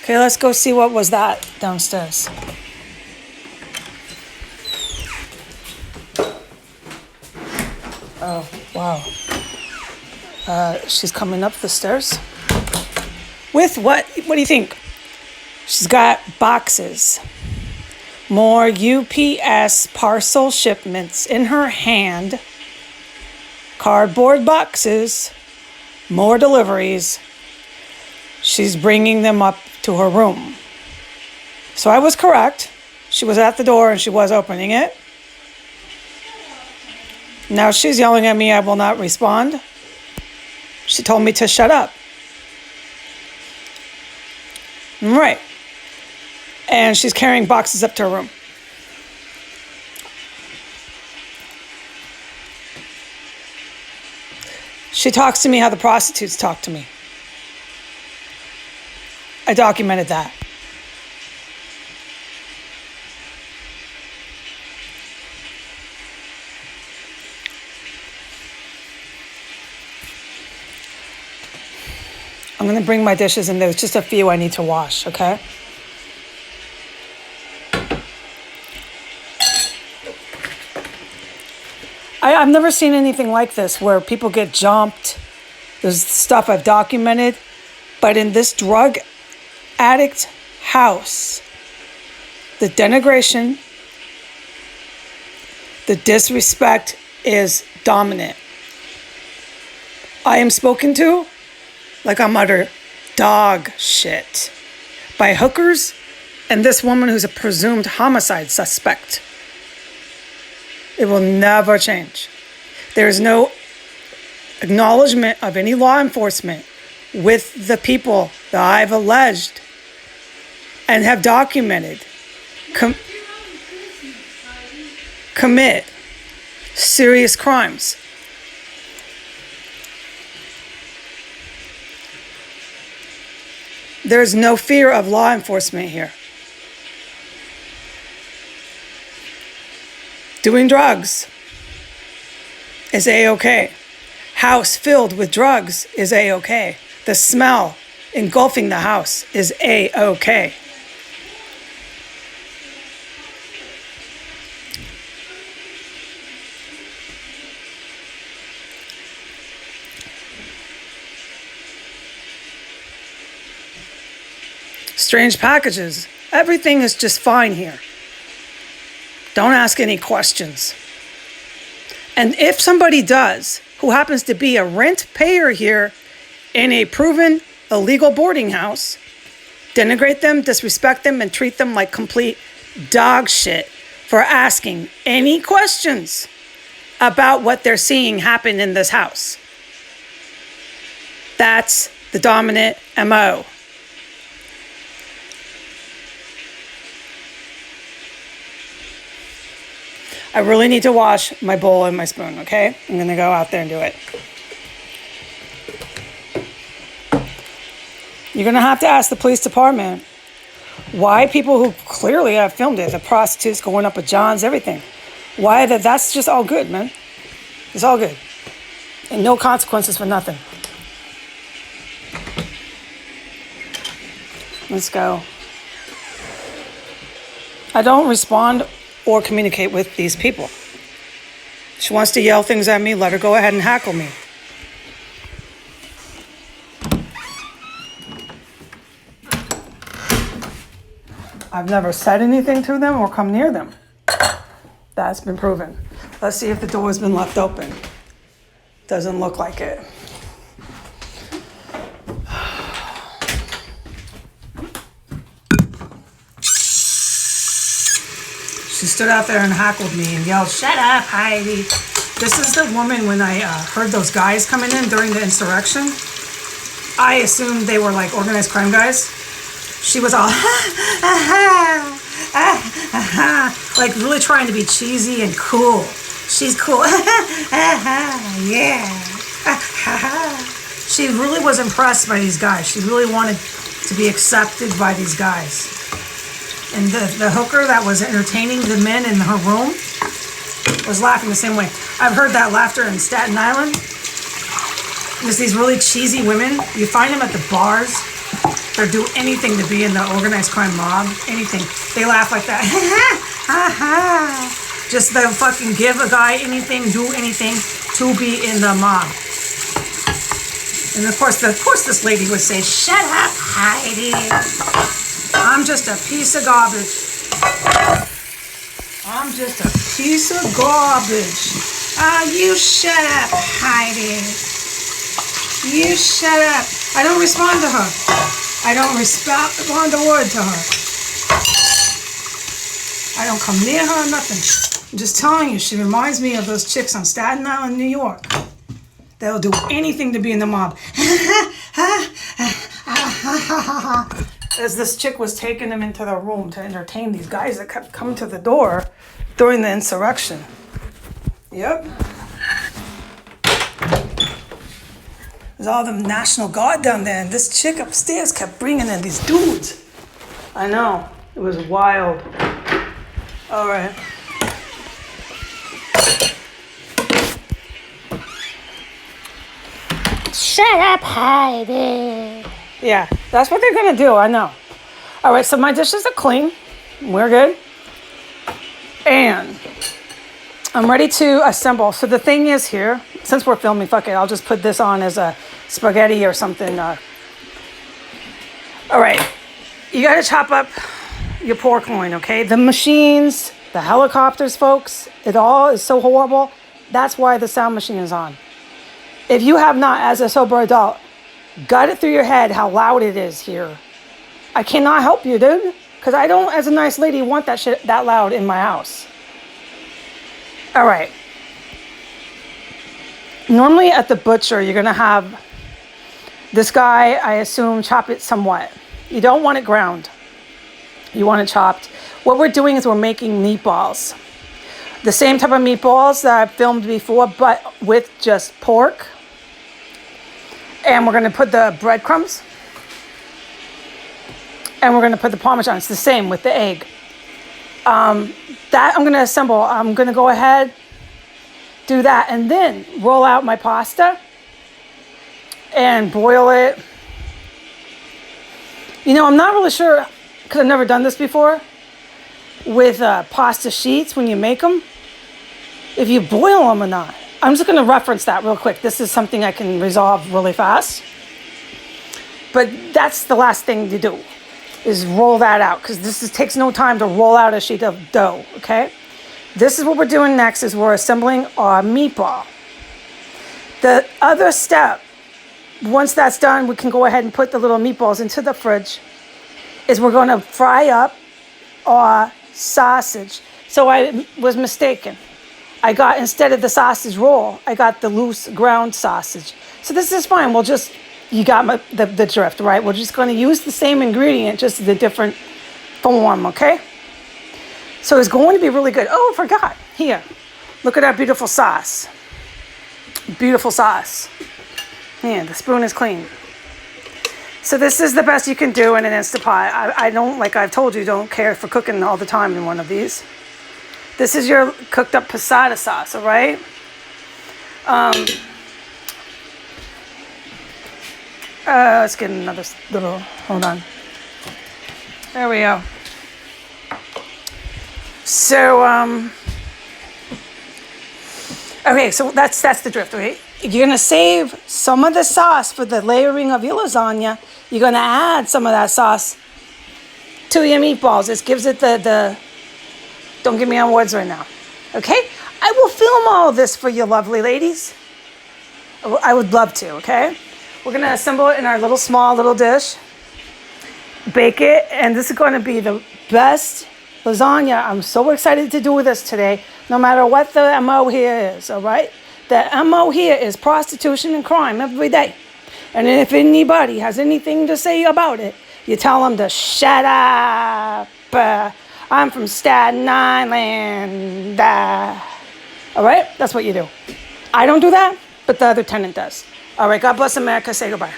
Okay, let's go see what was that downstairs. Oh, wow. She's coming up the stairs. With what? What do you think? She's got boxes. More UPS parcel shipments in her hand. Cardboard boxes. More deliveries. She's bringing them up to her room. So I was correct. She was at the door and she was opening it. Now she's yelling at me, I will not respond. She told me to shut up. Right. And she's carrying boxes up to her room. She talks to me how the prostitutes talk to me. I documented that. I'm going to bring my dishes and there's just a few I need to wash, okay? I've never seen anything like this where people get jumped. There's stuff I've documented. But in this drug addict house, the denigration, the disrespect is dominant. I am spoken to like I'm utter dog shit by hookers and this woman who's a presumed homicide suspect. It will never change. There is no acknowledgement of any law enforcement with the people that I've alleged and have documented commit serious crimes. There's no fear of law enforcement here. Doing drugs is A-okay. House filled with drugs is A-okay. The smell engulfing the house is A-okay. Strange packages. Everything is just fine here. Don't ask any questions. And if somebody does, who happens to be a rent payer here in a proven illegal boarding house, denigrate them, disrespect them, and treat them like complete dog shit for asking any questions about what they're seeing happen in this house. That's the dominant MO. I really need to wash my bowl and my spoon, okay? I'm gonna go out there and do it. You're gonna have to ask the police department why people who clearly have filmed it, the prostitutes going up with Johns, everything, why that's just all good, man. It's all good. And no consequences for nothing. Let's go. I don't respond or communicate with these people. She wants to yell things at me, let her go ahead and hackle me. I've never said anything to them or come near them. That's been proven. Let's see if the door has been left open. Doesn't look like it. She stood out there and hackled me and yelled, "Shut up, Heidi." This is the woman when I heard those guys coming in during the insurrection. I assumed they were like organized crime guys. She was all, like really trying to be cheesy and cool. She's cool. Yeah. She really was impressed by these guys. She really wanted to be accepted by these guys. And the hooker that was entertaining the men in her room was laughing the same way. I've heard that laughter in Staten Island. There's these really cheesy women. You find them at the bars. They'll do anything to be in the organized crime mob. Anything. They laugh like that. Just they'll fucking give a guy anything, do anything to be in the mob. And of course this lady would say, "Shut up, Heidi. I'm just a piece of garbage. I'm just a piece of garbage. You shut up, Heidi. You shut up." I don't respond to her. I don't respond a word to her. I don't come near her or nothing. I'm just telling you, she reminds me of those chicks on Staten Island, New York. They'll do anything to be in the mob. As this chick was taking them into the room to entertain these guys that kept coming to the door during the insurrection. Yep. There's all the National Guard down there, and this chick upstairs kept bringing in these dudes. I know. It was wild. All right. Shut up, Heidi. Yeah, that's what they're going to do. I know. All right, so my dishes are clean. We're good. And I'm ready to assemble. So the thing is here, since we're filming, fuck it, I'll just put this on as a spaghetti or something. All right, you got to chop up your pork loin, okay? The machines, the helicopters, folks, it all is so horrible. That's why the sound machine is on. If you have not, as a sober adult, got it through your head how loud it is here, I cannot help you, dude. Because I don't, as a nice lady, want that shit that loud in my house. All right. Normally at the butcher, you're going to have this guy, I assume, chop it somewhat. You don't want it ground. You want it chopped. What we're doing is we're making meatballs. The same type of meatballs that I've filmed before, but with just pork. And we're going to put the breadcrumbs. And we're going to put the Parmesan. It's the same with the egg. That I'm going to assemble. I'm going to go ahead, do that, and then roll out my pasta and boil it. You know, I'm not really sure, because I've never done this before, with pasta sheets when you make them, if you boil them or not. I'm just going to reference that real quick. This is something I can resolve really fast. But that's the last thing to do, is roll that out, because this takes no time to roll out a sheet of dough, okay? This is what we're doing next, is we're assembling our meatball. The other step, once that's done, we can go ahead and put the little meatballs into the fridge, is we're going to fry up our sausage. So I was mistaken. I got, instead of the sausage roll, I got the loose ground sausage. So this is fine. We'll just, you got the drift, right? We're just going to use the same ingredient, just the different form, okay? So it's going to be really good. Oh, I forgot. Here, look at that beautiful sauce. Beautiful sauce. Yeah, the spoon is clean. So this is the best you can do in an Instapot. I don't, like I've told you, don't care for cooking all the time in one of these. This is your cooked up passata sauce, all right? Let's get another little, hold on. There we go. So, okay, so that's the drift, okay? You're gonna save some of the sauce for the layering of your lasagna. You're gonna add some of that sauce to your meatballs. This gives it the don't give me on words right now, okay? I will film all this for you lovely ladies. I would love to, okay? We're gonna assemble it in our little small little dish, bake it, and this is gonna be the best lasagna. I'm so excited to do this today, no matter what the MO here is, all right? The MO here is prostitution and crime every day. And if anybody has anything to say about it, you tell them to shut up. I'm from Staten Island. All right? That's what you do. I don't do that, but the other tenant does. All right, God bless America. Say goodbye.